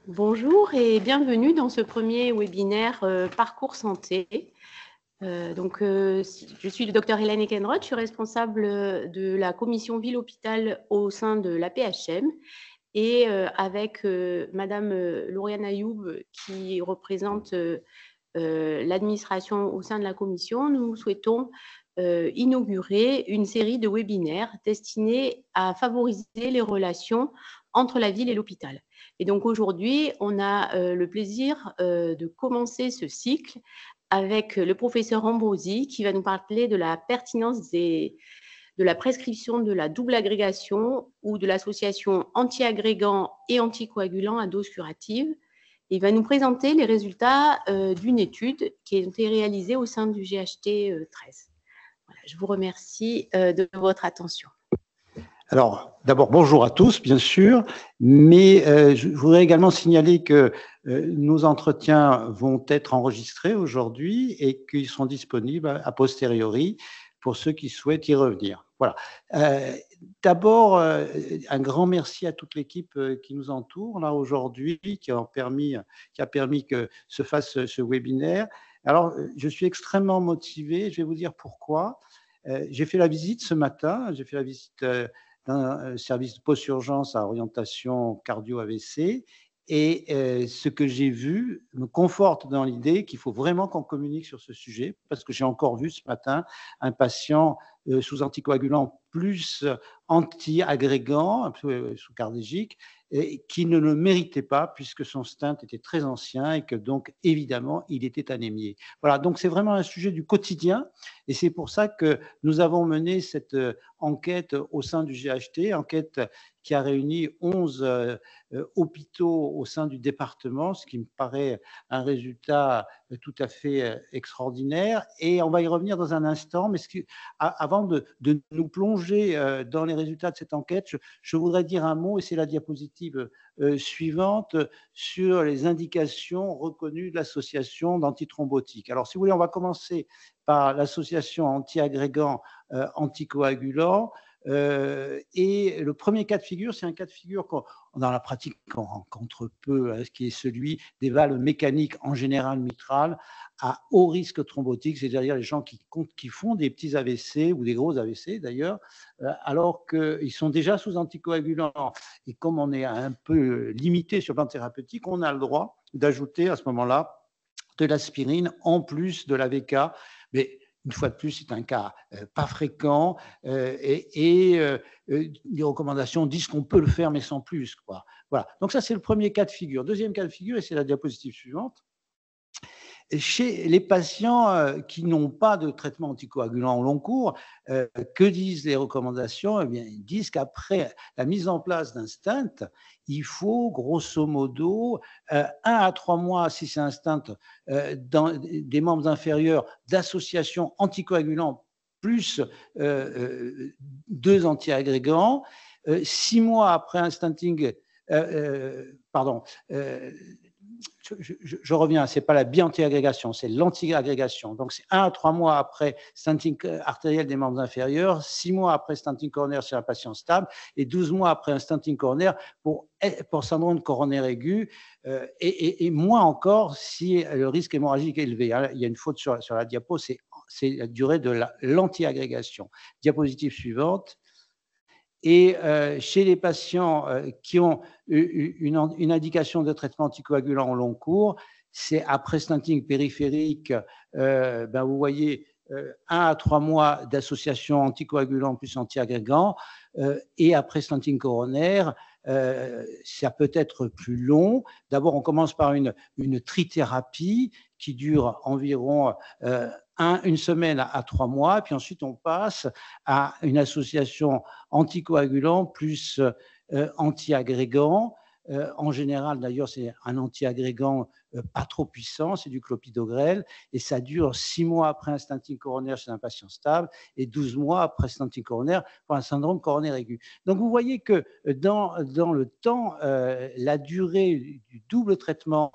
Bonjour et bienvenue dans ce premier webinaire Parcours Santé. Je suis le docteur Hélène Ekenroth, je suis responsable de la commission Ville-Hôpital au sein de l'AP-HM et avec Madame Lauriane Ayoub qui représente l'administration au sein de la commission, nous souhaitons inaugurer une série de webinaires destinés à favoriser les relations entre la ville et l'hôpital. Et donc aujourd'hui, on a le plaisir de commencer ce cycle avec le professeur Ambrosi qui va nous parler de la pertinence de la prescription de la double agrégation ou de l'association anti-agrégants et anticoagulants à dose curative. Il va nous présenter les résultats d'une étude qui a été réalisée au sein du GHT 13. Voilà, je vous remercie de votre attention. Alors, d'abord, bonjour à tous, bien sûr, mais je voudrais également signaler que nos entretiens vont être enregistrés aujourd'hui et qu'ils seront disponibles a posteriori pour ceux qui souhaitent y revenir. Voilà. D'abord, un grand merci à toute l'équipe qui nous entoure là aujourd'hui, qui a permis que se fasse ce webinaire. Alors, je suis extrêmement motivé, je vais vous dire pourquoi. J'ai fait la visite ce matin, j'ai fait la visite d'un service de post-urgence à orientation cardio-AVC. Et ce que j'ai vu me conforte dans l'idée qu'il faut vraiment qu'on communique sur ce sujet, parce que j'ai encore vu ce matin un patient sous anticoagulant plus anti-agrégant, sous cardégique, et qui ne le méritait pas puisque son stent était très ancien et que donc évidemment il était anémié. Voilà, donc c'est vraiment un sujet du quotidien et c'est pour ça que nous avons mené cette enquête au sein du GHT, enquête qui a réuni 11 hôpitaux au sein du département, ce qui me paraît un résultat tout à fait extraordinaire. Et on va y revenir dans un instant, mais avant de nous plonger dans les résultats de cette enquête, je voudrais dire un mot, et c'est la diapositive suivante, sur les indications reconnues de l'association d'antithrombotiques. Alors, si vous voulez, on va commencer par l'association anti-agrégants anticoagulants. Et le premier cas de figure, c'est un cas de figure dans la pratique qu'on rencontre peu, hein, qui est celui des valves mécaniques en général mitrales à haut risque thrombotique, c'est-à-dire les gens qui font des petits AVC ou des gros AVC d'ailleurs, alors qu'ils sont déjà sous anticoagulants. Et comme on est un peu limité sur le plan thérapeutique, on a le droit d'ajouter à ce moment-là de l'aspirine en plus de l'AVK. Mais une fois de plus, c'est un cas pas fréquent et les recommandations disent qu'on peut le faire, mais sans plus, quoi. Voilà. Donc ça, c'est le premier cas de figure. Deuxième cas de figure, et c'est la diapositive suivante. Chez les patients qui n'ont pas de traitement anticoagulant au long cours, que disent les recommandations? Eh bien, ils disent qu'après la mise en place d'un stent, il faut grosso modo 1 à 3 mois, si c'est un stent dans des membres inférieurs, d'association anticoagulant plus 2 antiagrégants. 6 mois après un stenting, je reviens, ce n'est pas la bi-antiagrégation, c'est l'anti-agrégation. Donc, c'est 1 à 3 mois après stenting artériel des membres inférieurs, 6 mois après stenting coronaire chez un patient stable et 12 mois après un stenting coronaire pour syndrome coronaire aigu et moins encore si le risque hémorragique est élevé. Il y a une faute sur la diapo, c'est la durée de l'anti-agrégation. Diapositive suivante. Et chez les patients qui ont une indication de traitement anticoagulant au long cours, c'est après stenting périphérique, vous voyez 1 à 3 mois d'association anticoagulant plus antiagrégant, et après stenting coronaire, ça peut être plus long. D'abord, on commence par une trithérapie qui dure environ une semaine à 3 mois, puis ensuite on passe à une association anticoagulant plus antiagrégant. En général, d'ailleurs, c'est un antiagrégant pas trop puissant, c'est du clopidogrel, et ça dure 6 mois après un stenting coronaire chez un patient stable et 12 mois après stenting coronaire pour un syndrome coronaire aigu. Donc, vous voyez que dans le temps, la durée du double traitement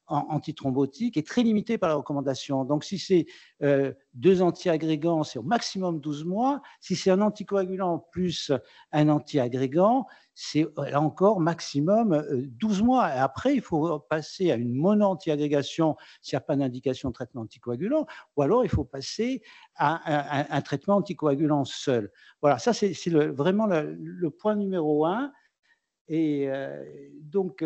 antithrombotique est très limité par la recommandation. Donc, si c'est 2 antiagrégants, c'est au maximum 12 mois. Si c'est un anticoagulant plus un antiagrégant, c'est là encore maximum 12 mois. Et après, il faut passer à une mono-antiagrégation s'il n'y a pas d'indication de traitement anticoagulant, ou alors il faut passer à un traitement anticoagulant seul. Voilà, ça c'est vraiment le point numéro 1. Et donc,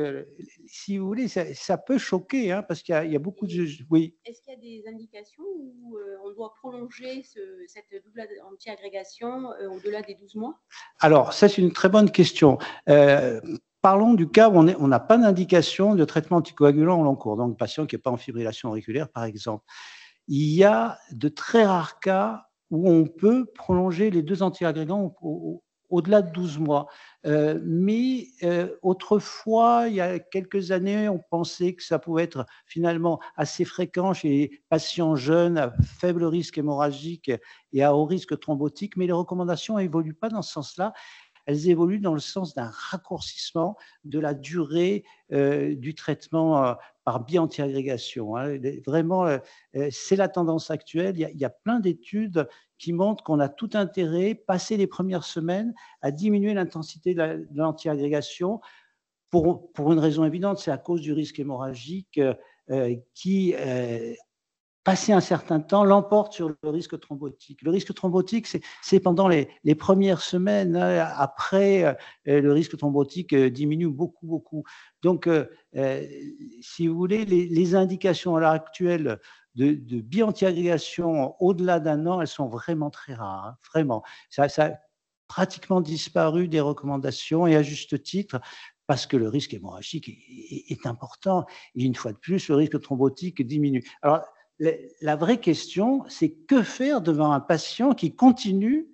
si vous voulez, ça peut choquer, hein, parce qu'il y a beaucoup de... Oui. Est-ce qu'il y a des indications où on doit prolonger cette double anti-agrégation au-delà des 12 mois? Alors, ça, c'est une très bonne question. Parlons du cas où on n'a pas d'indication de traitement anticoagulant en long cours, donc patient qui n'est pas en fibrillation auriculaire, par exemple. Il y a de très rares cas où on peut prolonger les 2 antiagrégants au-delà de 12 mois. Mais autrefois, il y a quelques années, on pensait que ça pouvait être finalement assez fréquent chez les patients jeunes à faible risque hémorragique et à haut risque thrombotique, mais les recommandations n'évoluent pas dans ce sens-là. Elles évoluent dans le sens d'un raccourcissement de la durée du traitement par bi-antiagrégation. Hein. Vraiment, c'est la tendance actuelle. Il y a plein d'études qui montrent qu'on a tout intérêt, passé les premières semaines, à diminuer l'intensité de l'antiagrégation pour une raison évidente, c'est à cause du risque hémorragique qui passé un certain temps, l'emporte sur le risque thrombotique. Le risque thrombotique, c'est pendant les premières semaines. Hein, après, le risque thrombotique diminue beaucoup, beaucoup. Donc, si vous voulez, les indications à l'heure actuelle de bi-antiagrégation au-delà d'1 an, elles sont vraiment très rares. Hein, vraiment. Ça a pratiquement disparu des recommandations, et à juste titre, parce que le risque hémorragique est important. Et une fois de plus, le risque thrombotique diminue. Alors, la vraie question, c'est que faire devant un patient qui continue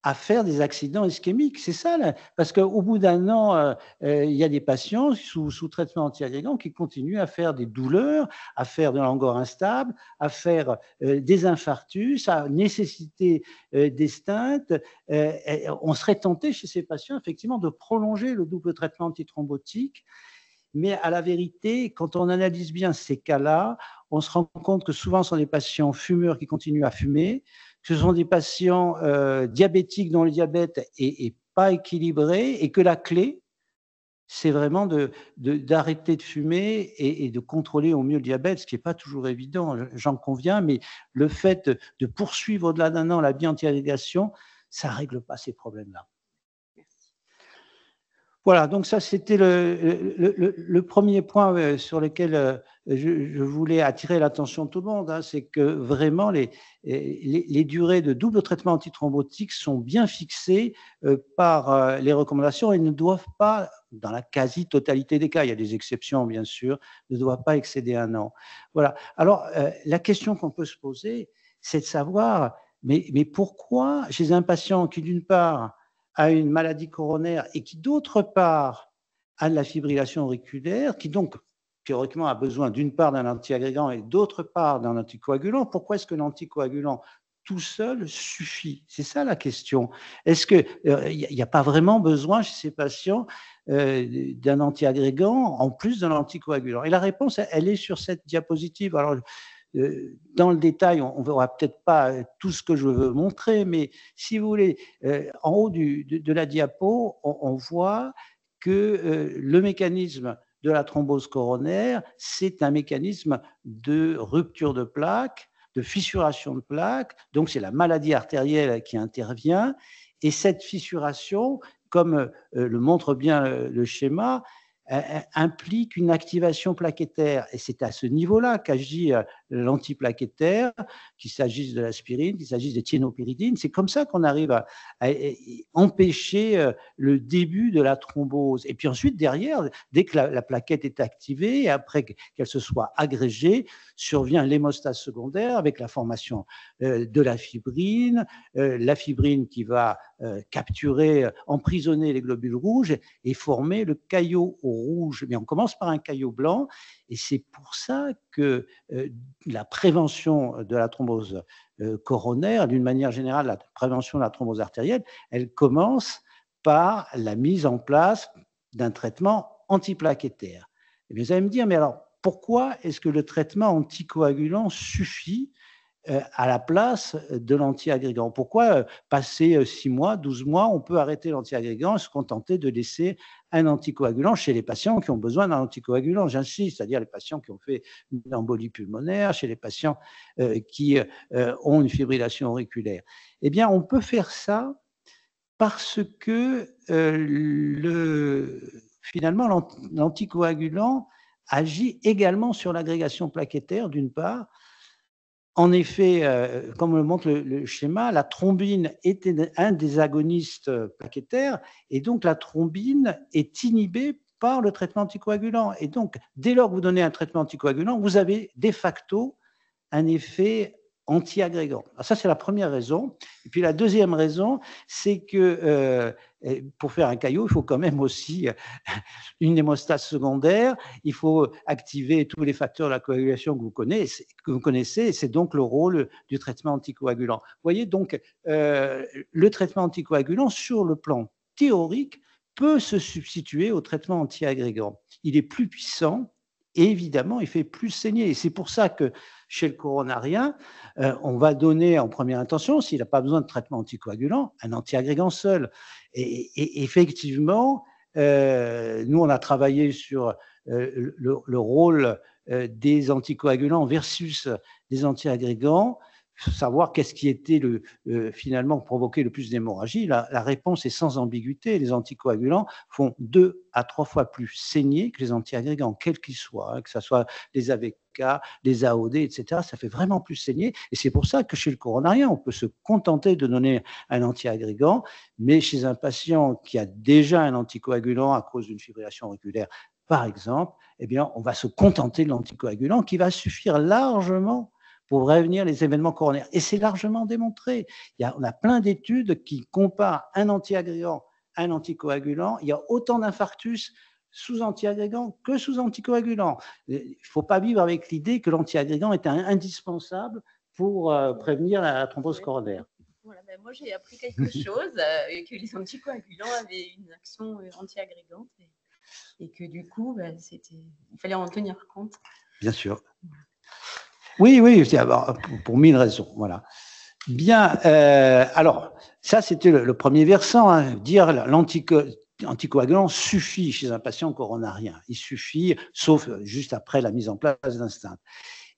à faire des accidents ischémiques? C'est ça, là. Parce qu'au bout d'1 an, il y a des patients sous traitement antiagrégant qui continuent à faire des douleurs, à faire de l'angor instable, à faire des infarctus, à nécessiter des stents. On serait tenté chez ces patients, effectivement, de prolonger le double traitement antithrombotique. Mais à la vérité, quand on analyse bien ces cas-là, on se rend compte que souvent ce sont des patients fumeurs qui continuent à fumer, que ce sont des patients diabétiques dont le diabète est pas équilibré, et que la clé, c'est vraiment d'arrêter de fumer et de contrôler au mieux le diabète, ce qui n'est pas toujours évident, j'en conviens, mais le fait de poursuivre au-delà d'1 an la bi-antiagrégation, ça ne règle pas ces problèmes-là. Voilà, donc ça c'était le premier point sur lequel je voulais attirer l'attention de tout le monde, hein, c'est que vraiment les durées de double traitement antithrombotique sont bien fixées par les recommandations et ne doivent pas, dans la quasi-totalité des cas, il y a des exceptions bien sûr, ne doivent pas excéder 1 an. Voilà. Alors la question qu'on peut se poser, c'est de savoir, mais pourquoi chez un patient qui d'une part a une maladie coronaire et qui, d'autre part, a de la fibrillation auriculaire, qui donc, théoriquement, a besoin d'une part d'un antiagrégant et d'autre part d'un anticoagulant, pourquoi est-ce que l'anticoagulant tout seul suffit? C'est ça la question. Est-ce qu'il n'y a pas vraiment besoin chez ces patients d'un antiagrégant en plus d'un anticoagulant? Et la réponse, elle est sur cette diapositive. Alors, dans le détail, on ne verra peut-être pas tout ce que je veux montrer, mais si vous voulez, en haut de la diapo, on voit que le mécanisme de la thrombose coronaire, c'est un mécanisme de rupture de plaques, de fissuration de plaques, donc c'est la maladie artérielle qui intervient, et cette fissuration, comme le montre bien le schéma, implique une activation plaquettaire. Et c'est à ce niveau-là qu'agit l'antiplaquettaire, qu'il s'agisse de l'aspirine, qu'il s'agisse des thiénopyridines. C'est comme ça qu'on arrive à empêcher le début de la thrombose. Et puis ensuite, derrière, dès que la plaquette est activée, et après qu'elle se soit agrégée, survient l'hémostase secondaire avec la formation de la fibrine qui va capturer, emprisonner les globules rouges et former le caillot rouge. Mais on commence par un caillot blanc, et c'est pour ça que la prévention de la thrombose coronaire, d'une manière générale, la prévention de la thrombose artérielle, elle commence par la mise en place d'un traitement antiplaquettaire. Et vous allez me dire, mais alors, pourquoi est-ce que le traitement anticoagulant suffit à la place de l'antiagrégant? Pourquoi, passé 6 mois, 12 mois, on peut arrêter l'antiagrégant et se contenter de laisser un anticoagulant chez les patients qui ont besoin d'un anticoagulant, j'insiste, c'est-à-dire les patients qui ont fait une embolie pulmonaire, chez les patients qui ont une fibrillation auriculaire? Eh bien, on peut faire ça parce que finalement, l'anticoagulant agit également sur l'agrégation plaquettaire, d'une part. En effet, comme le montre le schéma, la thrombine est un des agonistes plaquettaires et donc la thrombine est inhibée par le traitement anticoagulant. Et donc, dès lors que vous donnez un traitement anticoagulant, vous avez de facto un effet anti-agrégant. Ça, c'est la première raison. Et puis la deuxième raison, c'est que pour faire un caillot, il faut quand même aussi une hémostase secondaire, il faut activer tous les facteurs de la coagulation que vous connaissez, et c'est donc le rôle du traitement anticoagulant. Vous voyez, donc, le traitement anticoagulant, sur le plan théorique, peut se substituer au traitement anti-agrégant. Il est plus puissant, et évidemment, il fait plus saigner. Et c'est pour ça que chez le coronarien, on va donner en première intention, s'il n'a pas besoin de traitement anticoagulant, un antiagrégant seul. Et effectivement, nous, on a travaillé sur le rôle des anticoagulants versus des antiagrégants, savoir qu'est-ce qui était finalement provoqué le plus d'hémorragie. La réponse est sans ambiguïté. Les anticoagulants font 2 à 3 fois plus saigner que les antiagrégants, quels qu'ils soient, que ce soit les AVK, les AOD, etc. Ça fait vraiment plus saigner. Et c'est pour ça que chez le coronarien, on peut se contenter de donner un antiagrégant, mais chez un patient qui a déjà un anticoagulant à cause d'une fibrillation auriculaire, par exemple, eh bien, on va se contenter de l'anticoagulant qui va suffire largement pour prévenir les événements coronaires. Et c'est largement démontré. On a plein d'études qui comparent un antiagrégant à un anticoagulant. Il y a autant d'infarctus sous antiagrégant que sous anticoagulant. Il ne faut pas vivre avec l'idée que l'antiagrégant est indispensable pour prévenir la thrombose coronaire. Voilà, ben moi, j'ai appris quelque chose, que les anticoagulants avaient une action antiagrégante et que du coup, ben, il fallait en tenir compte. Bien sûr. Oui, pour 1000 raisons. Voilà. Bien, alors, ça, c'était le premier versant, hein, dire l'anticoagulant suffit chez un patient coronarien. Il suffit, sauf juste après la mise en place d'un stent.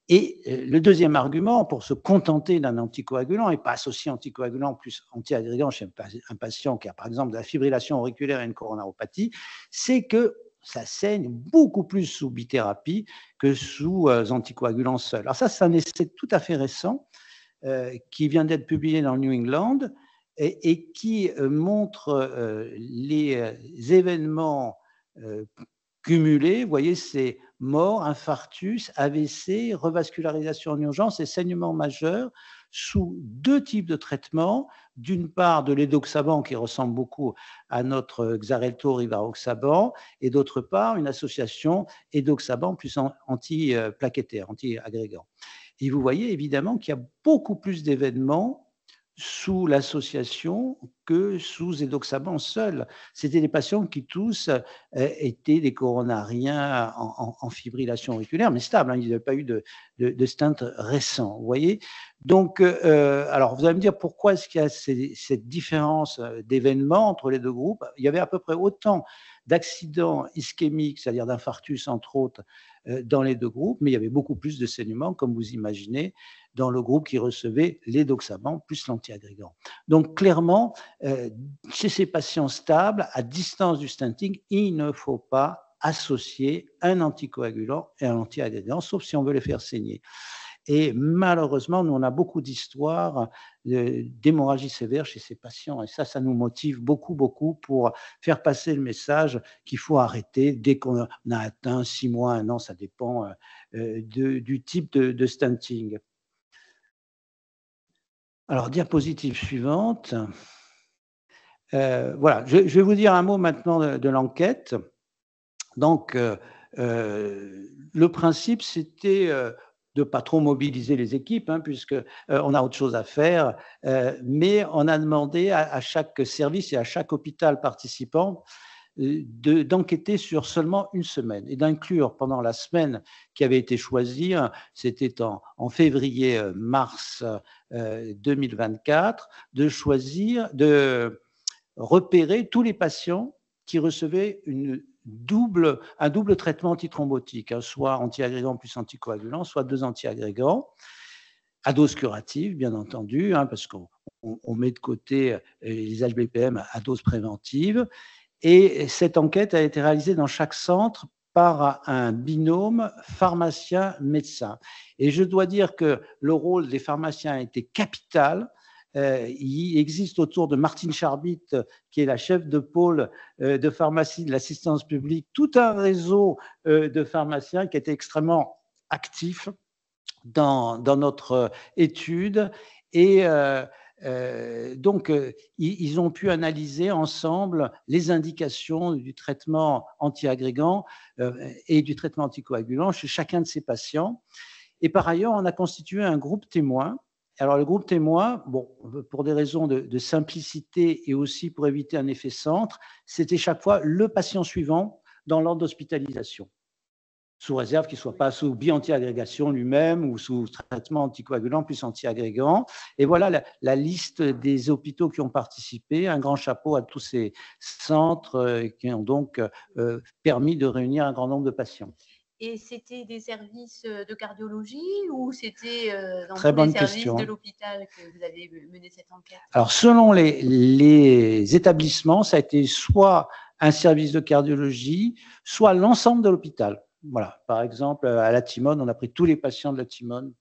Et le deuxième argument, pour se contenter d'un anticoagulant et pas associer anticoagulant plus antiagrégant chez un patient qui a par exemple de la fibrillation auriculaire et une coronaropathie, c'est que ça saigne beaucoup plus sous bithérapie que sous anticoagulants seuls. Alors ça, c'est un essai tout à fait récent qui vient d'être publié dans le New England et qui montre les événements cumulés. Vous voyez, c'est mort, infarctus, AVC, revascularisation en urgence et saignement majeur sous 2 types de traitements. D'une part, de l'édoxaban qui ressemble beaucoup à notre Xarelto rivaroxaban, et d'autre part, une association édoxaban plus anti-plaquettaire, anti-agrégant. Et vous voyez évidemment qu'il y a beaucoup plus d'événements sous l'association que sous édoxaban seul. C'était des patients qui tous étaient des coronariens en fibrillation auriculaire, mais stable, hein, il n'y avait pas eu de stent récent, vous voyez. Donc, alors vous allez me dire pourquoi est-ce qu'il y a cette différence d'événements entre les deux groupes. Il y avait à peu près autant d'accidents ischémiques, c'est-à-dire d'infarctus entre autres, dans les deux groupes, mais il y avait beaucoup plus de saignements, comme vous imaginez, dans le groupe qui recevait l'édoxaban plus l'antiagrégant. Donc clairement, chez ces patients stables, à distance du stenting, il ne faut pas associer un anticoagulant et un antiagrégant, sauf si on veut les faire saigner. Et malheureusement, nous, on a beaucoup d'histoires d'hémorragie sévère chez ces patients. Et ça nous motive beaucoup, beaucoup pour faire passer le message qu'il faut arrêter dès qu'on a atteint 6 mois, 1 an, ça dépend du type de stenting. Alors, diapositive suivante. Voilà, je vais vous dire un mot maintenant de l'enquête. Donc, le principe, c'était de ne pas trop mobiliser les équipes, hein, puisqu'on a autre chose à faire, mais on a demandé à chaque service et à chaque hôpital participant d'enquêter sur seulement une semaine et d'inclure pendant la semaine qui avait été choisie, c'était en février-mars 2024, de repérer tous les patients qui recevaient un double traitement antithrombotique, soit antiagrégant plus anticoagulant, soit 2 antiagrégants, à dose curative, bien entendu, parce qu'on met de côté les HBPM à dose préventive. Et cette enquête a été réalisée dans chaque centre par un binôme pharmacien-médecin. Et je dois dire que le rôle des pharmaciens a été capital. Il existe autour de Martine Charbit, qui est la chef de pôle de pharmacie de l'assistance publique, tout un réseau de pharmaciens qui était extrêmement actif dans notre étude. Et donc, ils ont pu analyser ensemble les indications du traitement antiagrégant et du traitement anticoagulant chez chacun de ces patients. Et par ailleurs, on a constitué un groupe témoin. Alors, le groupe témoin, bon, pour des raisons de simplicité et aussi pour éviter un effet centre, c'était chaque fois le patient suivant dans l'ordre d'hospitalisation, sous réserve qu'il ne soit pas sous bi-antiagrégation lui-même ou sous traitement anticoagulant plus antiagrégant. Et voilà la liste des hôpitaux qui ont participé. Un grand chapeau à tous ces centres qui ont donc permis de réunir un grand nombre de patients. Et c'était des services de cardiologie ou c'était dans Très tous les bonne services question. de l'hôpital que vous avez mené cette enquête? Alors, selon les établissements, ça a été soit un service de cardiologie, soit l'ensemble de l'hôpital. Voilà. Par exemple, à la Timone, on a pris tous les patients de la Timone.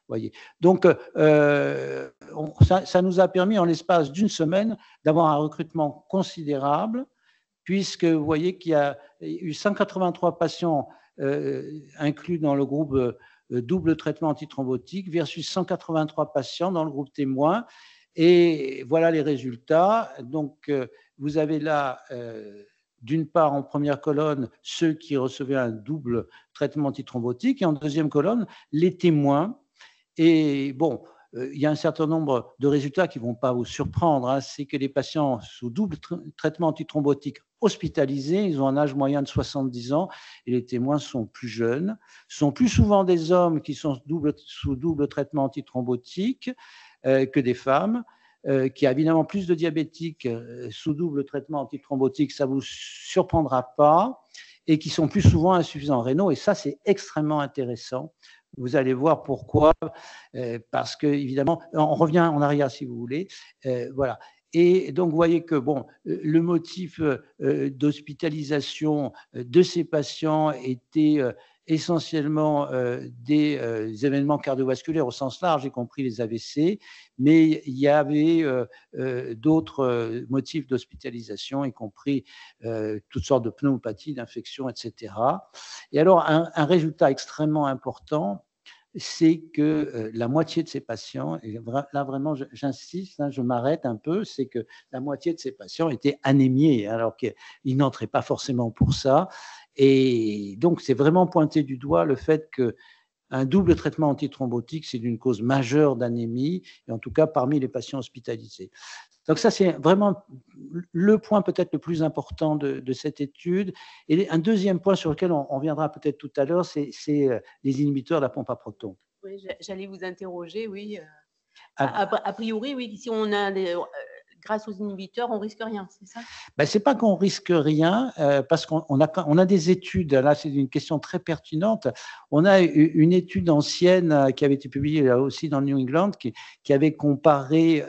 Voyez. Donc, ça nous a permis, en l'espace d'une semaine, d'avoir un recrutement considérable, puisque vous voyez qu'il y a eu 183 patients inclus dans le groupe double traitement antithrombotique versus 183 patients dans le groupe témoin. Et voilà les résultats. Donc, vous avez là, d'une part, en première colonne, ceux qui recevaient un double traitement antithrombotique, et en deuxième colonne, les témoins. Et bon, il y a un certain nombre de résultats qui ne vont pas vous surprendre. C'est que les patients sous double traitement antithrombotique hospitalisés, ils ont un âge moyen de 70 ans et les témoins sont plus jeunes. Ce sont plus souvent des hommes qui sont sous double traitement antithrombotique que des femmes, qui a évidemment plus de diabétiques sous double traitement antithrombotique, ça ne vous surprendra pas, et qui sont plus souvent insuffisants rénaux. Et ça, c'est extrêmement intéressant. Vous allez voir pourquoi, parce que évidemment, on revient en arrière si vous voulez, voilà. Et donc, vous voyez que bon, le motif d'hospitalisation de ces patients était essentiellement des événements cardiovasculaires au sens large, y compris les AVC, mais il y avait d'autres motifs d'hospitalisation, y compris toutes sortes de pneumopathies, d'infections, etc. Et alors, un résultat extrêmement important, c'est que la moitié de ces patients, et là vraiment j'insiste, je m'arrête un peu, c'est que la moitié de ces patients étaient anémiés, alors qu'ils n'entraient pas forcément pour ça. Et donc c'est vraiment pointé du doigt le fait qu'un double traitement antithrombotique, c'est une cause majeure d'anémie, et en tout cas parmi les patients hospitalisés. Donc ça, c'est vraiment le point peut-être le plus important de cette étude. Et un deuxième point sur lequel on reviendra peut-être tout à l'heure, c'est les inhibiteurs de la pompe à protons. Oui, j'allais vous interroger, oui. A priori, oui, si on a grâce aux inhibiteurs, on risque rien, c'est ça? Ben, c'est pas qu'on risque rien, parce qu'on a des études. Là, c'est une question très pertinente. On a une étude ancienne qui avait été publiée là aussi dans le New England, qui avait comparé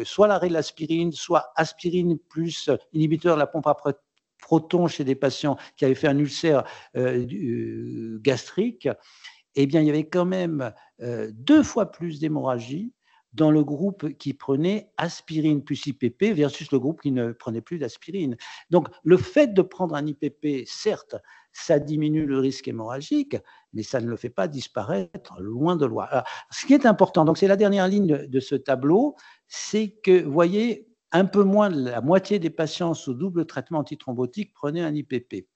soit l'arrêt de l'aspirine, soit aspirine plus inhibiteur de la pompe à protons chez des patients qui avaient fait un ulcère gastrique. Eh bien, il y avait quand même 2 fois plus d'hémorragie dans le groupe qui prenait aspirine plus IPP versus le groupe qui ne prenait plus d'aspirine. Donc, le fait de prendre un IPP, certes, ça diminue le risque hémorragique, mais ça ne le fait pas disparaître, loin de loin. Alors, ce qui est important, donc c'est la dernière ligne de ce tableau, c'est que, vous voyez, un peu moins de la moitié des patients sous double traitement antithrombotique prenaient un IPP.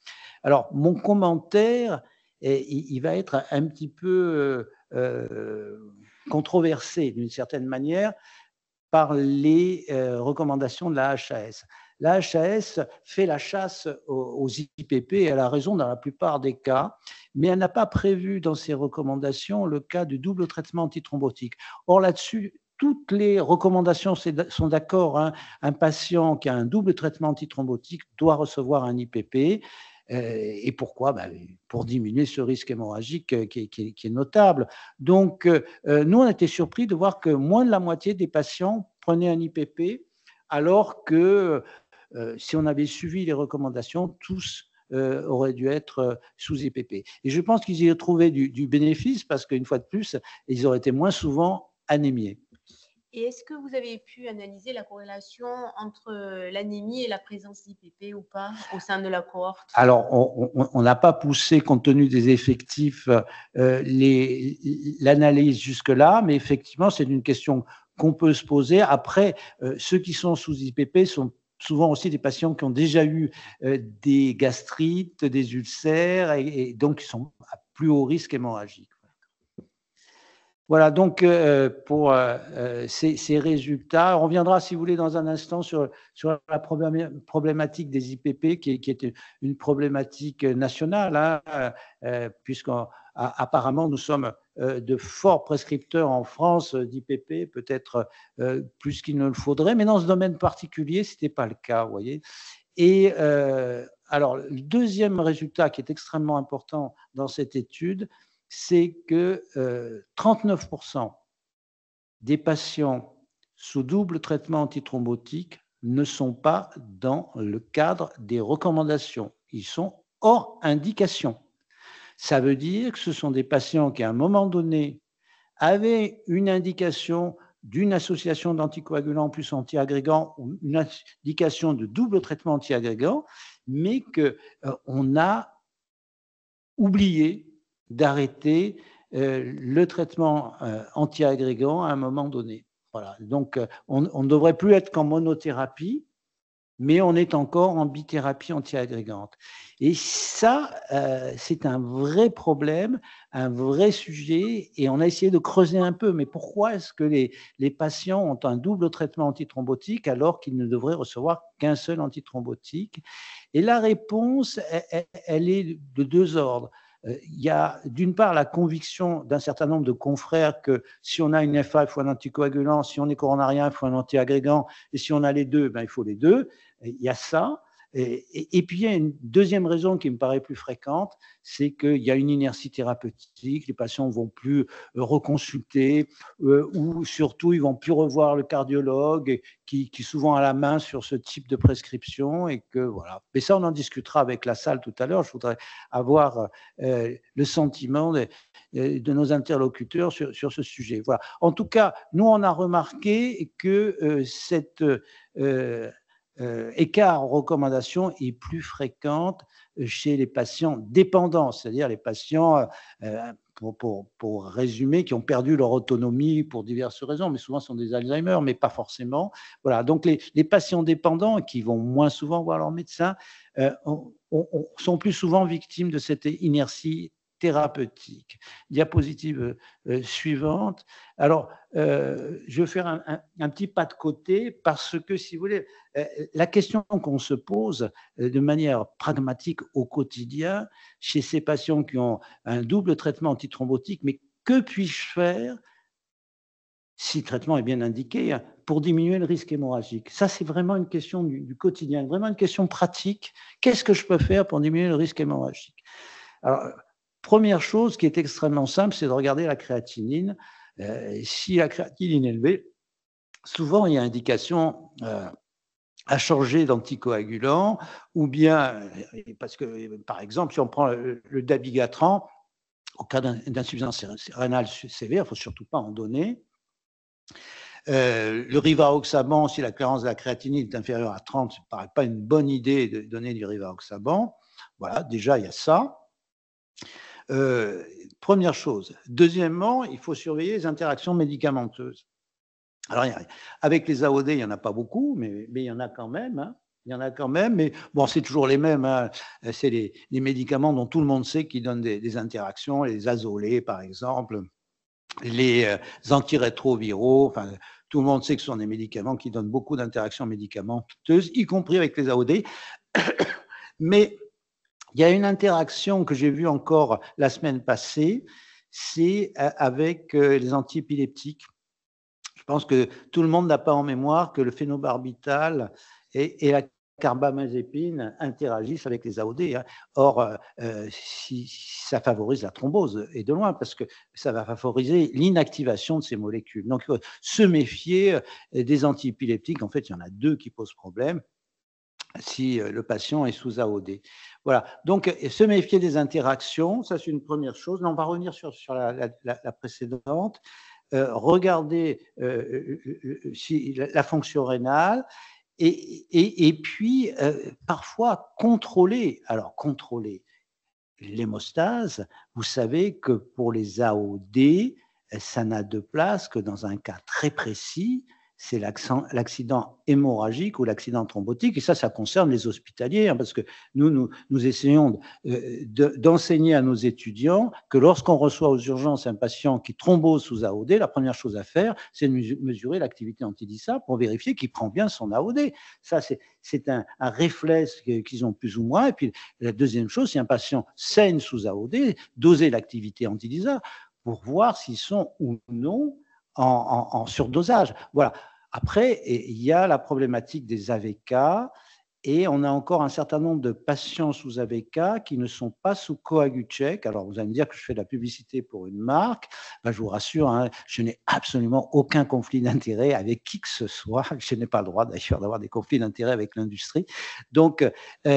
Alors, mon commentaire, il va être un petit peu controversé d'une certaine manière par les recommandations de la HAS. la HAS fait la chasse aux IPP, et elle a raison dans la plupart des cas, mais elle n'a pas prévu dans ses recommandations le cas du double traitement antithrombotique. Or, là-dessus, toutes les recommandations sont d'accord, hein. Un patient qui a un double traitement antithrombotique doit recevoir un IPP. Et pourquoi? Pour diminuer ce risque hémorragique qui est notable. Donc, nous, on a été surpris de voir que moins de la moitié des patients prenaient un IPP, alors que si on avait suivi les recommandations, tous auraient dû être sous IPP. Et je pense qu'ils y ont trouvé du bénéfice parce qu'une fois de plus, ils auraient été moins souvent anémiés. Et est-ce que vous avez pu analyser la corrélation entre l'anémie et la présence d'IPP ou pas au sein de la cohorte? Alors, on n'a pas poussé, compte tenu des effectifs, l'analyse jusque-là, mais effectivement, c'est une question qu'on peut se poser. Après, ceux qui sont sous IPP sont souvent aussi des patients qui ont déjà eu des gastrites, des ulcères, et donc qui sont à plus haut risque hémorragique. Voilà, donc pour ces résultats, on reviendra, si vous voulez, dans un instant sur la problématique des IPP, qui est une problématique nationale, hein, puisqu'apparemment nous sommes de forts prescripteurs en France d'IPP, peut-être plus qu'il ne le faudrait, mais dans ce domaine particulier, ce n'était pas le cas, vous voyez. Et alors, le deuxième résultat qui est extrêmement important dans cette étude, c'est que 39% des patients sous double traitement antithrombotique ne sont pas dans le cadre des recommandations. Ils sont hors indication. Ça veut dire que ce sont des patients qui, à un moment donné, avaient une indication d'une association d'anticoagulants plus antiagrégants ou une indication de double traitement antiagrégant, mais qu'on a oublié d'arrêter le traitement antiagrégant à un moment donné. Voilà. Donc, on ne devrait plus être qu'en monothérapie, mais on est encore en bithérapie antiagrégante. Et ça, c'est un vrai problème, un vrai sujet, et on a essayé de creuser un peu. Mais pourquoi est-ce que les patients ont un double traitement antithrombotique alors qu'ils ne devraient recevoir qu'un seul antithrombotique? Et la réponse, elle est de deux ordres. Il y a d'une part la conviction d'un certain nombre de confrères que si on a une FA, il faut un anticoagulant, si on est coronarien, il faut un antiagrégant, et si on a les deux, il faut les deux. Il y a ça. Et puis, il y a une deuxième raison qui me paraît plus fréquente, c'est qu'il y a une inertie thérapeutique, les patients ne vont plus reconsulter, ou surtout, ils ne vont plus revoir le cardiologue qui souvent a la main sur ce type de prescription. Et que, voilà. Mais ça, on en discutera avec la salle tout à l'heure. Je voudrais avoir le sentiment de nos interlocuteurs sur ce sujet. Voilà. En tout cas, nous, on a remarqué que cette écart en recommandation est plus fréquente chez les patients dépendants, c'est-à-dire les patients, pour résumer, qui ont perdu leur autonomie pour diverses raisons, mais souvent sont des Alzheimer, mais pas forcément. Voilà, donc les patients dépendants qui vont moins souvent voir leur médecin sont plus souvent victimes de cette inertie thérapeutique. Diapositive suivante. Alors, je vais faire un petit pas de côté parce que, si vous voulez, la question qu'on se pose de manière pragmatique au quotidien chez ces patients qui ont un double traitement antithrombotique, mais que puis-je faire si le traitement est bien indiqué pour diminuer le risque hémorragique? Ça, c'est vraiment une question du quotidien, vraiment une question pratique. Qu'est-ce que je peux faire pour diminuer le risque hémorragique? Alors, première chose qui est extrêmement simple, c'est de regarder la créatinine. Si la créatinine est élevée, souvent il y a indication à changer d'anticoagulant, ou bien, parce que par exemple, si on prend le dabigatran, au cas d'insuffisance rénale sévère, il ne faut surtout pas en donner. Le rivaroxaban, si la cléarance de la créatinine est inférieure à 30, ça ne paraît pas une bonne idée de donner du rivaroxaban. Voilà, déjà, il y a ça. Première chose. Deuxièmement, il faut surveiller les interactions médicamenteuses. Alors, avec les AOD, il n'y en a pas beaucoup, mais il y en a quand même. Hein. Il y en a quand même, mais bon, c'est toujours les mêmes. Hein. C'est les médicaments dont tout le monde sait qui donnent des interactions, les azolés, par exemple, les antirétroviraux, enfin, Tout le monde sait que ce sont des médicaments qui donnent beaucoup d'interactions médicamenteuses, y compris avec les AOD. Mais il y a une interaction que j'ai vue encore la semaine passée, c'est avec les antiépileptiques. Je pense que tout le monde n'a pas en mémoire que le phénobarbital et la carbamazépine interagissent avec les AOD. Hein. Or, si ça favorise la thrombose, et de loin, parce que ça va favoriser l'inactivation de ces molécules. Donc, il faut se méfier des antiépileptiques. En fait, il y en a 2 qui posent problème si le patient est sous AOD. Voilà, donc se méfier des interactions, ça c'est une première chose. Là, on va revenir sur la précédente. Regarder si la fonction rénale et puis parfois contrôler. Alors contrôler l'hémostase, vous savez que pour les AOD, ça n'a de place que dans un cas très précis, c'est l'accident hémorragique ou l'accident thrombotique, et ça concerne les hospitaliers, hein, parce que nous essayons d'enseigner à nos étudiants que lorsqu'on reçoit aux urgences un patient qui thrombose sous AOD, la première chose à faire, c'est de mesurer l'activité anti-DISA pour vérifier qu'il prend bien son AOD. Ça, c'est un réflexe qu'ils ont plus ou moins. Et puis, la deuxième chose, si un patient saigne sous AOD, doser l'activité anti-DISA pour voir s'ils sont ou non en surdosage. Voilà. Après, il y a la problématique des AVK et on a encore un certain nombre de patients sous AVK qui ne sont pas sous Coagucheck. Alors, vous allez me dire que je fais de la publicité pour une marque. Ben, je vous rassure, hein, je n'ai absolument aucun conflit d'intérêt avec qui que ce soit. Je n'ai pas le droit d'ailleurs d'avoir des conflits d'intérêt avec l'industrie. Donc,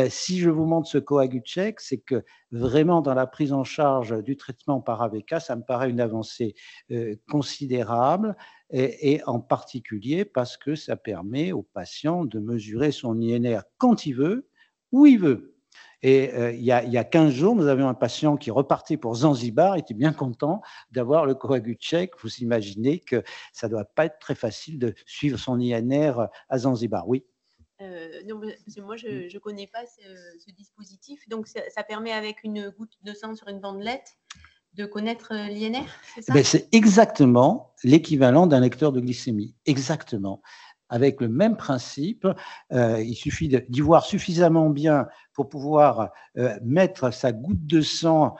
si je vous montre ce Coagucheck, c'est que vraiment dans la prise en charge du traitement par AVK, ça me paraît une avancée considérable. Et en particulier parce que ça permet au patient de mesurer son INR quand il veut, où il veut. Et il y a 15 jours, nous avions un patient qui repartait pour Zanzibar, il était bien content d'avoir le Coagucheck. Vous imaginez que ça ne doit pas être très facile de suivre son INR à Zanzibar. Oui. Non, parce que moi, je ne connais pas ce dispositif. Donc, ça permet avec une goutte de sang sur une bandelette de connaître l'INR, c'est ça? C'est exactement l'équivalent d'un lecteur de glycémie, exactement. Avec le même principe, il suffit d'y voir suffisamment bien pour pouvoir mettre sa goutte de sang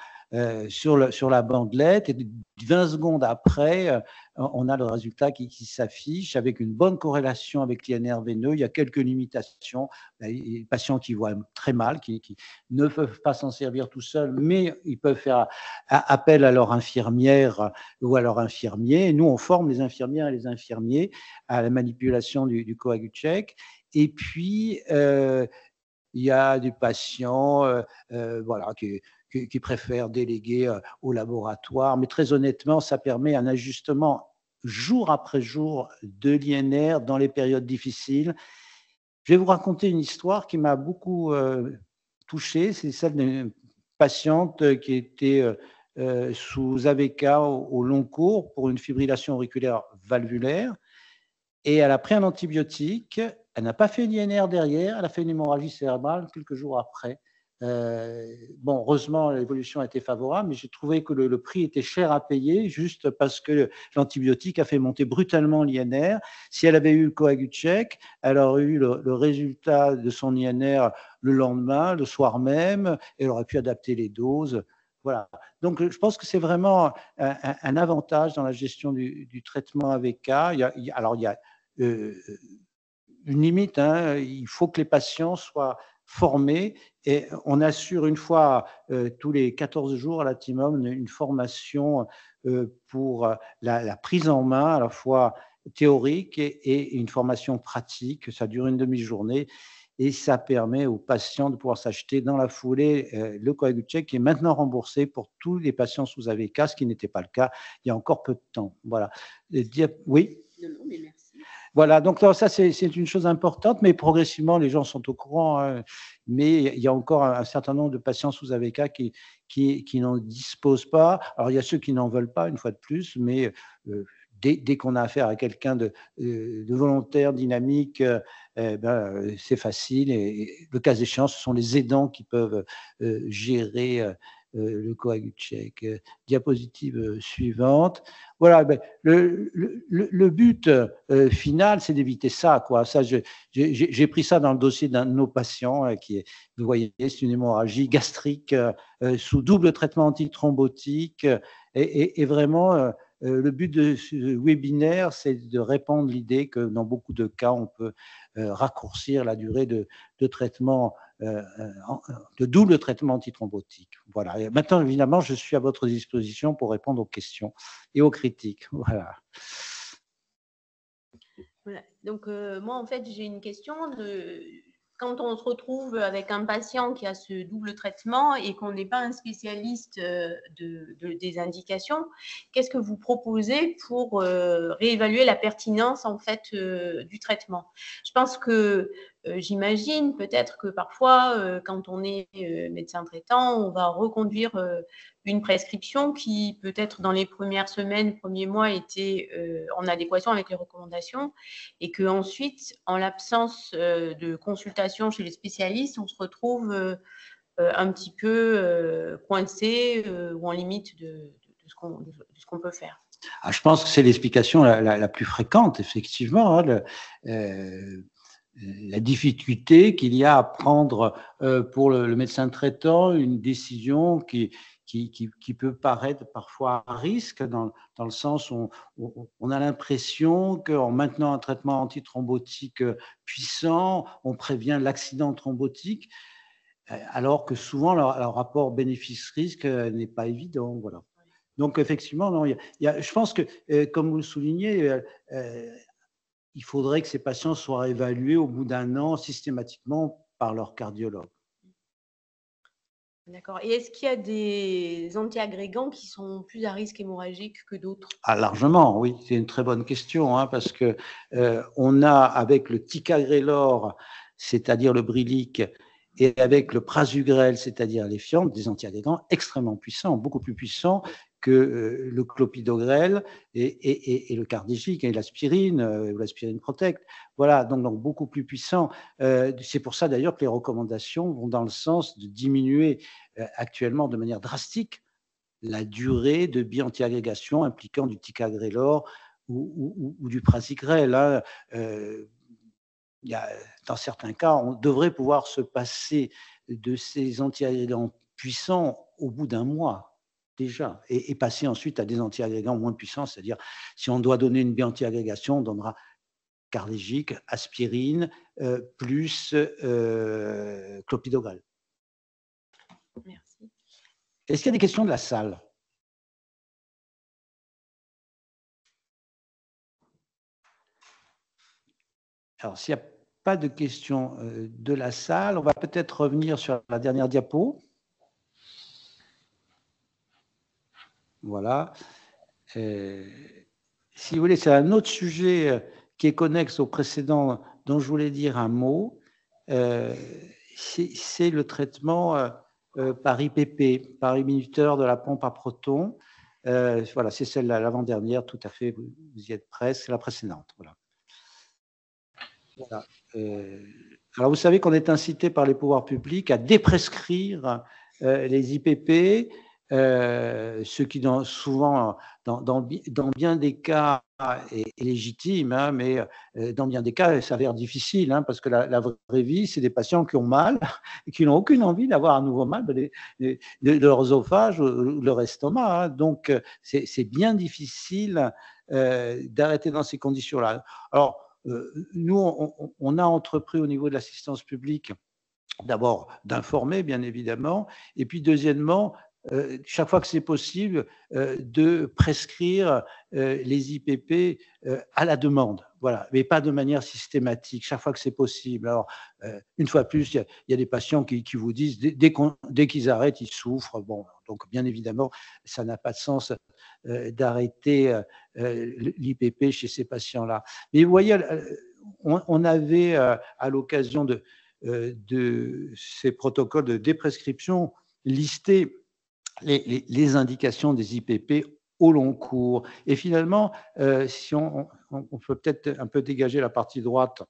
sur la bandelette, et 20 secondes après, on a le résultat qui s'affiche avec une bonne corrélation avec l'INR veineux. Il y a quelques limitations. Les patients qui voient très mal, qui ne peuvent pas s'en servir tout seuls, mais ils peuvent faire appel à leur infirmière ou à leur infirmier. Et nous, on forme les infirmières et les infirmiers à la manipulation du Coagucheck. Et puis, il y a des patients voilà, qui préfèrent déléguer au laboratoire. Mais très honnêtement, ça permet un ajustement jour après jour de l'INR dans les périodes difficiles. Je vais vous raconter une histoire qui m'a beaucoup touché. C'est celle d'une patiente qui était sous AVK au long cours pour une fibrillation auriculaire valvulaire. Et elle a pris un antibiotique. Elle n'a pas fait l'INR derrière. Elle a fait une hémorragie cérébrale quelques jours après. Bon, heureusement, l'évolution a été favorable, mais j'ai trouvé que le prix était cher à payer juste parce que l'antibiotique a fait monter brutalement l'INR. Si elle avait eu le Coagucheck, elle aurait eu le résultat de son INR le lendemain, le soir même, et elle aurait pu adapter les doses. Voilà. Donc, je pense que c'est vraiment un avantage dans la gestion du traitement AVK. Alors, il y a une limite, hein, il faut que les patients soient formés et on assure une fois tous les 14 jours à la TIMOM une formation pour la prise en main à la fois théorique et une formation pratique. Ça dure une demi-journée et ça permet aux patients de pouvoir s'acheter dans la foulée le Coagucheck qui est maintenant remboursé pour tous les patients sous AVK, ce qui n'était pas le cas il y a encore peu de temps. Voilà. Oui. Non, mais merci. Voilà, donc ça c'est une chose importante, mais progressivement les gens sont au courant, hein, mais il y a encore un certain nombre de patients sous AVK qui n'en disposent pas. Alors il y a ceux qui n'en veulent pas, une fois de plus, mais dès qu'on a affaire à quelqu'un de volontaire, dynamique, c'est facile. Et le cas échéant, ce sont les aidants qui peuvent gérer le coagut tchèque. Diapositive suivante. Voilà, ben, le but final, c'est d'éviter ça, quoi. Ça, j'ai pris ça dans le dossier d'un de nos patients qui est, vous voyez, c'est une hémorragie gastrique sous double traitement antithrombotique et vraiment le but de ce webinaire, c'est de répandre l'idée que dans beaucoup de cas, on peut raccourcir la durée de traitement, de double traitement antithrombotique. Voilà. Et maintenant, évidemment, je suis à votre disposition pour répondre aux questions et aux critiques. Voilà. Voilà. Donc, moi, en fait, j'ai une question quand on se retrouve avec un patient qui a ce double traitement et qu'on n'est pas un spécialiste des indications, qu'est-ce que vous proposez pour réévaluer la pertinence en fait du traitement? Je pense que j'imagine peut-être que parfois, quand on est médecin traitant, on va reconduire une prescription qui peut-être dans les premières semaines, premiers mois était en adéquation avec les recommandations et qu'ensuite, en l'absence de consultation chez les spécialistes, on se retrouve un petit peu coincé ou en limite de ce qu'on peut faire. Ah, je pense que c'est l'explication la plus fréquente, effectivement. Hein, la difficulté qu'il y a à prendre pour le médecin traitant une décision qui peut paraître parfois à risque, dans le sens où on a l'impression qu'en maintenant un traitement antithrombotique puissant, on prévient l'accident thrombotique, alors que souvent leur rapport bénéfice-risque n'est pas évident. Voilà. Donc effectivement, non, je pense que, comme vous le soulignez, il faudrait que ces patients soient évalués au bout d'un an systématiquement par leur cardiologue. D'accord. Et est-ce qu'il y a des antiagrégants qui sont plus à risque hémorragique que d'autres? Ah, largement, oui, c'est une très bonne question, hein, parce que on a avec le ticagrelor, c'est-à-dire le Brilique, et avec le prasugrel, c'est-à-dire l'Effiant, des antiagrégants extrêmement puissants, beaucoup plus puissants que le clopidogrel et le cardégique, et l'aspirine, ou l'aspirine protect. Voilà, donc beaucoup plus puissants. C'est pour ça d'ailleurs que les recommandations vont dans le sens de diminuer actuellement de manière drastique la durée de bi-antiagrégation impliquant du ticagrelor ou du prasugrel. Hein. Dans certains cas, on devrait pouvoir se passer de ces antiagrégants puissants au bout d'un mois déjà, et passer ensuite à des antiagrégants moins puissants, c'est-à-dire si on doit donner une bi-antiagrégation, on donnera cardégique, aspirine, plus clopidogrel. Merci. Est-ce qu'il y a des questions de la salle? Alors, s'il n'y a pas de questions de la salle, on va peut-être revenir sur la dernière diapo. Voilà. Si vous voulez, c'est un autre sujet qui est connexe au précédent dont je voulais dire un mot. C'est le traitement par IPP, par inhibiteur de la pompe à protons. Voilà, c'est celle l'avant-dernière, tout à fait, vous y êtes presque, c'est la précédente. Voilà. Voilà. Alors, vous savez qu'on est incité par les pouvoirs publics à déprescrire les IPP, ce qui souvent, dans bien des cas, est légitime, hein, mais dans bien des cas, ça s'avère difficile, hein, parce que la vraie vie, c'est des patients qui ont mal et qui n'ont aucune envie d'avoir un nouveau mal de leur œsophage ou de leur estomac. Hein. Donc, c'est bien difficile d'arrêter dans ces conditions-là. Alors, nous, on a entrepris au niveau de l'assistance publique, d'abord d'informer, bien évidemment, et puis deuxièmement, chaque fois que c'est possible, de prescrire les IPP à la demande, voilà, mais pas de manière systématique, chaque fois que c'est possible. Alors, une fois de plus, il y a des patients qui vous disent, dès qu'ils arrêtent, ils souffrent. Bon, donc bien évidemment, ça n'a pas de sens d'arrêter l'IPP chez ces patients-là. Mais vous voyez, on avait, à l'occasion de ces protocoles de déprescription, listé les indications des IPP au long cours. Et finalement, si on peut peut-être un peu dégager la partie droite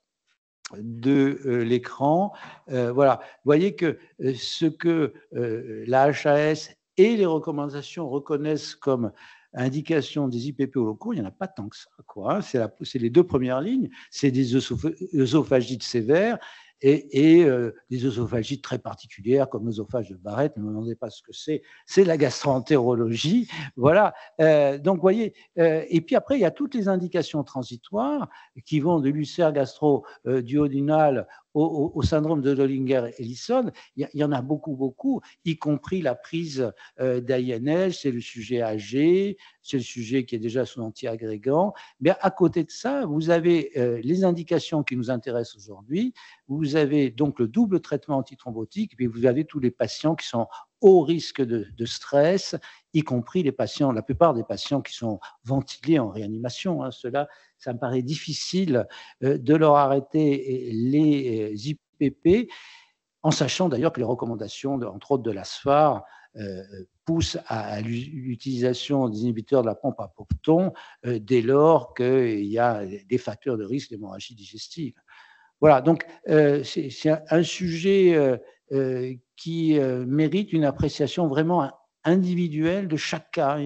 de l'écran, voilà, vous voyez que ce que la HAS et les recommandations reconnaissent comme indication des IPP au locaux, il n'y en a pas tant que ça, quoi, hein. C'est les deux premières lignes, c'est des œsophagites sévères et des œsophagites très particulières comme l'œsophage de Barrett. Ne me demandez pas ce que c'est la gastroentérologie. Voilà. Donc, vous voyez, et puis après, il y a toutes les indications transitoires qui vont de l'ulcère gastro-duodénal au syndrome de Dollinger-Ellison. Il y en a beaucoup, beaucoup, y compris la prise d'INH, c'est le sujet âgé, c'est le sujet qui est déjà sous antiagrégant. Mais à côté de ça, vous avez les indications qui nous intéressent aujourd'hui. Vous avez donc le double traitement antithrombotique, puis vous avez tous les patients qui sont haut risque de stress, y compris les patients, la plupart des patients qui sont ventilés en réanimation. Hein. Cela, ça me paraît difficile de leur arrêter les IPP, en sachant d'ailleurs que les recommandations, entre autres de l'ASFAR, poussent à l'utilisation des inhibiteurs de la pompe à peptone dès lors qu'il y a des facteurs de risque d'hémorragie digestive. Voilà, donc c'est un sujet qui mérite une appréciation vraiment individuelle de chaque cas.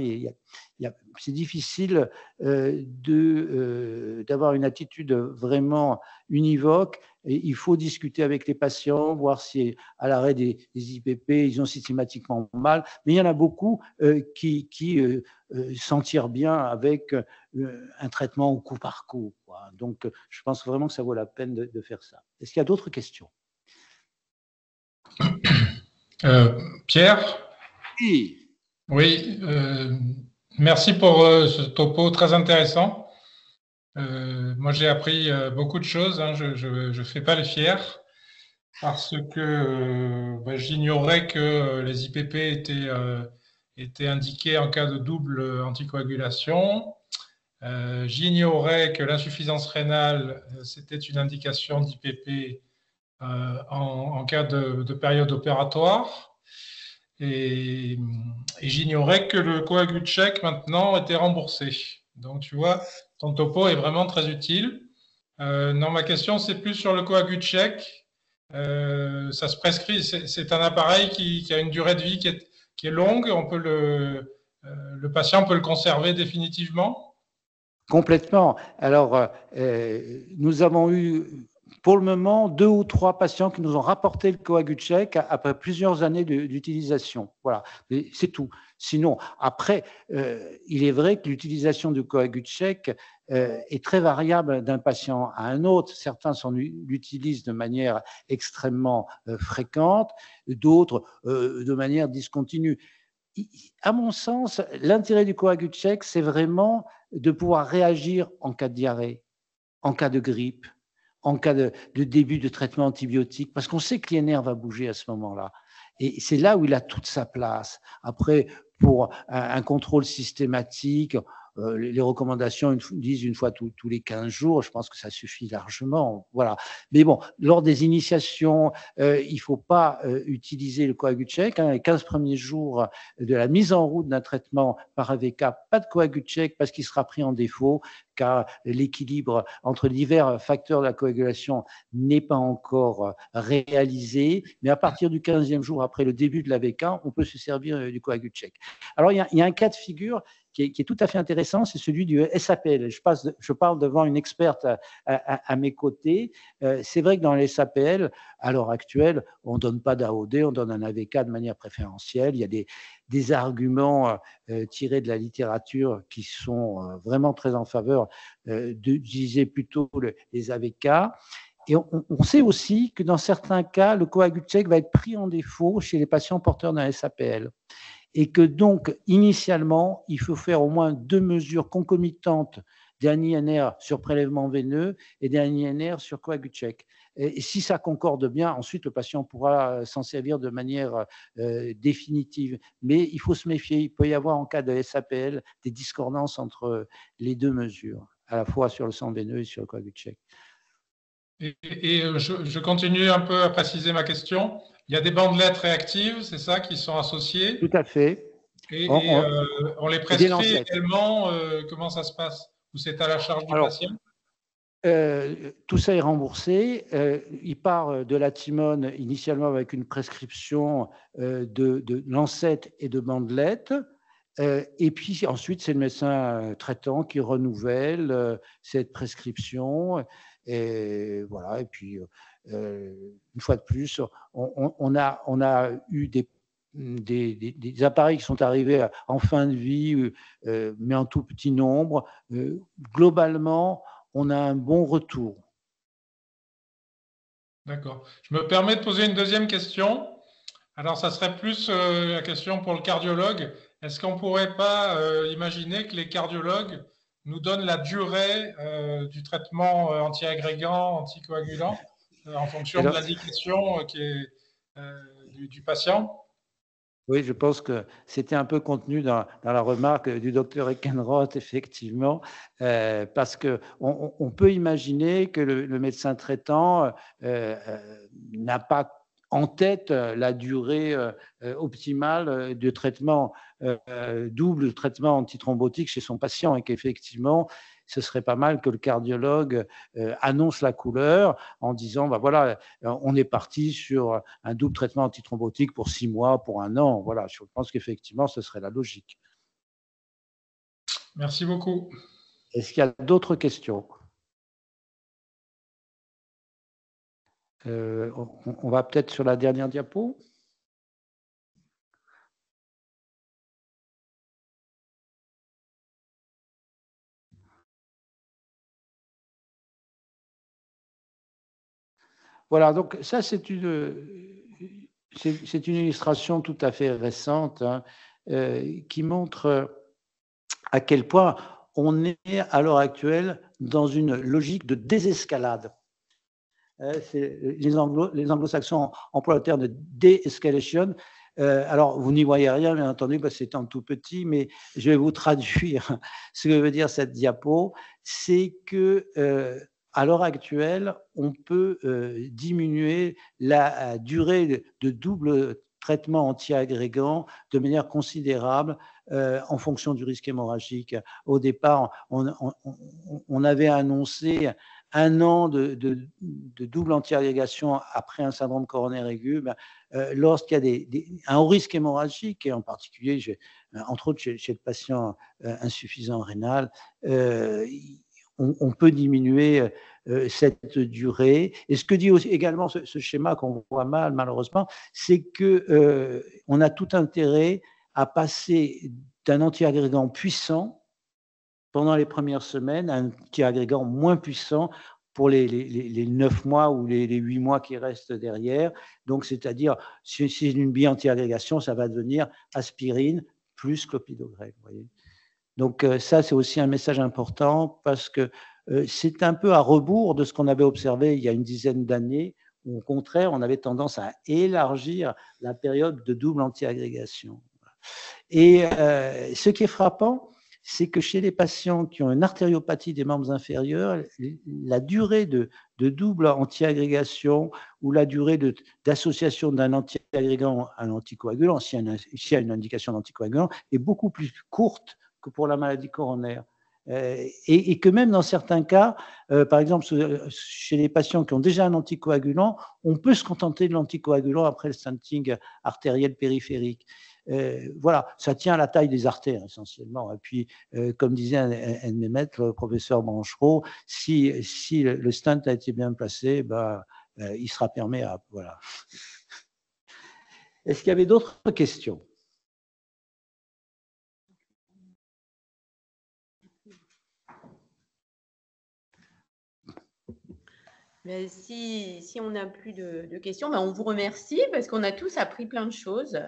C'est difficile d'avoir une attitude vraiment univoque. Et il faut discuter avec les patients, voir si à l'arrêt des IPP, ils ont systématiquement mal. Mais il y en a beaucoup qui s'en tirent bien avec un traitement au coup par coup, quoi. Donc, je pense vraiment que ça vaut la peine de faire ça. Est-ce qu'il y a d'autres questions? Pierre? Oui. Oui, merci pour ce topo très intéressant. Moi, j'ai appris beaucoup de choses, hein. Je ne fais pas le fier parce que j'ignorais que les IPP étaient indiqués en cas de double anticoagulation. J'ignorais que l'insuffisance rénale, c'était une indication d'IPP en cas de période opératoire. Et j'ignorais que le Coagucheck maintenant était remboursé. Donc, tu vois, ton topo est vraiment très utile. Non, ma question, c'est plus sur le Coagucheck. Ça se prescrit, c'est un appareil qui a une durée de vie qui est longue. Le patient peut le conserver définitivement? Complètement. Alors, nous avons eu pour le moment 2 ou 3 patients qui nous ont rapporté le Coagucheck après plusieurs années d'utilisation. Voilà, c'est tout. Sinon, après, il est vrai que l'utilisation du Coagucheck est très variable d'un patient à un autre. Certains l'utilisent de manière extrêmement fréquente, d'autres de manière discontinue. À mon sens, l'intérêt du Coagucheck, c'est vraiment de pouvoir réagir en cas de diarrhée, en cas de grippe, en cas de début de traitement antibiotique, parce qu'on sait que l'INR va bouger à ce moment-là. Et c'est là où il a toute sa place. Après, pour un contrôle systématique, les recommandations disent une fois tous les 15 jours, je pense que ça suffit largement. Voilà. Mais bon, lors des initiations, il ne faut pas utiliser le Coagucheck. Les 15 premiers jours de la mise en route d'un traitement par AVK, pas de Coagucheck parce qu'il sera pris en défaut, car l'équilibre entre divers facteurs de la coagulation n'est pas encore réalisé. Mais à partir du 15e jour, après le début de l'AVK, on peut se servir du Coagucheck. Alors, il y a un cas de figure qui est tout à fait intéressant, c'est celui du SAPL. Je parle devant une experte à mes côtés. C'est vrai que dans les SAPL, à l'heure actuelle, on ne donne pas d'AOD, on donne un AVK de manière préférentielle. Il y a des arguments tirés de la littérature qui sont vraiment très en faveur d'utiliser plutôt les AVK. Et on sait aussi que dans certains cas, le Coagucheck va être pris en défaut chez les patients porteurs d'un SAPL. Et que donc, initialement, il faut faire au moins 2 mesures concomitantes d'un INR sur prélèvement veineux et d'un INR sur Coagucheck. Et si ça concorde bien, ensuite, le patient pourra s'en servir de manière définitive. Mais il faut se méfier, il peut y avoir en cas de SAPL des discordances entre les 2 mesures, à la fois sur le sang veineux et sur le Coagucheck. Et je continue un peu à préciser ma question. Il y a des bandelettes réactives, c'est ça, qui sont associées? Tout à fait. Et on les prescrit également, comment ça se passe? Ou c'est à la charge du patient? Tout ça est remboursé. Il part de la Timone initialement avec une prescription de lancette et de bandelette. Et puis ensuite, c'est le médecin traitant qui renouvelle cette prescription. Et voilà. Et puis, une fois de plus, on a eu des appareils qui sont arrivés en fin de vie, mais en tout petit nombre. Globalement, on a un bon retour. D'accord. Je me permets de poser une deuxième question. Alors, ça serait plus la question pour le cardiologue. Est-ce qu'on ne pourrait pas imaginer que les cardiologues nous donnent la durée du traitement antiagrégant, anticoagulant, en fonction de l'indication du patient? Oui, je pense que c'était un peu contenu dans la remarque du docteur Eckenroth, effectivement, parce qu'on peut imaginer que le médecin traitant n'a pas en tête la durée optimale de traitement double traitement antithrombotique chez son patient et qu'effectivement, ce serait pas mal que le cardiologue annonce la couleur en disant, bah voilà, on est parti sur un double traitement antithrombotique pour 6 mois, pour 1 an. Voilà, je pense qu'effectivement, ce serait la logique. Merci beaucoup. Est-ce qu'il y a d'autres questions? On va peut-être sur la dernière diapo. Voilà, donc ça, c'est une illustration tout à fait récente hein, qui montre à quel point on est à l'heure actuelle dans une logique de désescalade. Les anglo-saxons emploient le terme de de-escalation. Alors, vous n'y voyez rien, bien entendu, parce que c'est en tout petit, mais je vais vous traduire ce que veut dire cette diapo. C'est que à l'heure actuelle, on peut diminuer la durée de double traitement antiagrégant de manière considérable en fonction du risque hémorragique. Au départ, on avait annoncé 1 an de double antiagrégation après un syndrome coronaire aigu. Lorsqu'il y a un haut risque hémorragique, et en particulier, entre autres chez le patient insuffisant rénal, on peut diminuer cette durée. Et ce que dit aussi également ce schéma qu'on voit mal, malheureusement, c'est qu'on a tout intérêt à passer d'un antiagrégant puissant pendant les premières semaines à un antiagrégant moins puissant pour les 9 mois ou les 8 mois qui restent derrière. Donc, c'est-à-dire, si c'est une bi-antiagrégation, ça va devenir aspirine plus clopidogrel. Vous voyez. Donc, ça, c'est aussi un message important parce que c'est un peu à rebours de ce qu'on avait observé il y a une dizaine d'années, où au contraire, on avait tendance à élargir la période de double antiagrégation. Et ce qui est frappant, c'est que chez les patients qui ont une artériopathie des membres inférieurs, la durée de double antiagrégation ou la durée d'association d'un antiagrégant à un anticoagulant, s'il y a une indication d'anticoagulant, est beaucoup plus courte que pour la maladie coronaire. Et que même dans certains cas, par exemple chez les patients qui ont déjà un anticoagulant, on peut se contenter de l'anticoagulant après le stenting artériel périphérique. Voilà, ça tient à la taille des artères essentiellement. Et puis, comme disait un de mes maîtres, le professeur Branchereau, si le stent a été bien placé, il sera perméable. Voilà. Est-ce qu'il y avait d'autres questions? Mais si on n'a plus de questions, on vous remercie parce qu'on a tous appris plein de choses.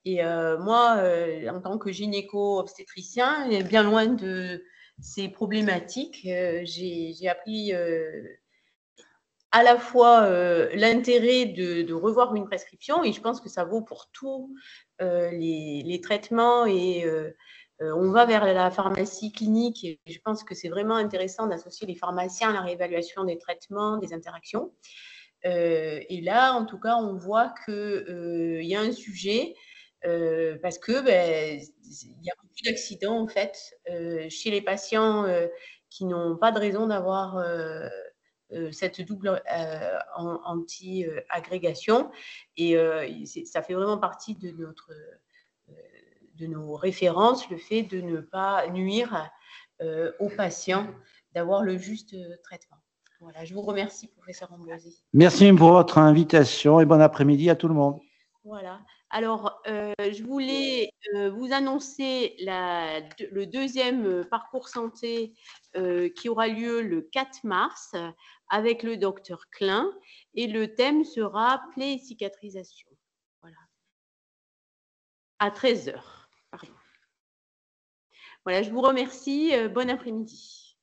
Et moi, en tant que gynéco-obstétricien, bien loin de ces problématiques, j'ai appris à la fois l'intérêt de revoir une prescription, et je pense que ça vaut pour tous les traitements, et on va vers la pharmacie clinique, et je pense que c'est vraiment intéressant d'associer les pharmaciens à la réévaluation des traitements, des interactions. Et là, en tout cas, on voit qu'il y a un sujet parce que il y a beaucoup d'accidents en fait chez les patients qui n'ont pas de raison d'avoir cette double anti-agrégation. Et ça fait vraiment partie de nos références, le fait de ne pas nuire aux patients, d'avoir le juste traitement. Voilà, je vous remercie, professeur Ambrosi. Merci pour votre invitation et bon après-midi à tout le monde. Voilà. Alors, je voulais vous annoncer le deuxième parcours santé qui aura lieu le 4 mars avec le docteur Klein, et le thème sera plaies et cicatrisation. Voilà. À 13h. Pardon. Voilà, je vous remercie. Bon après-midi.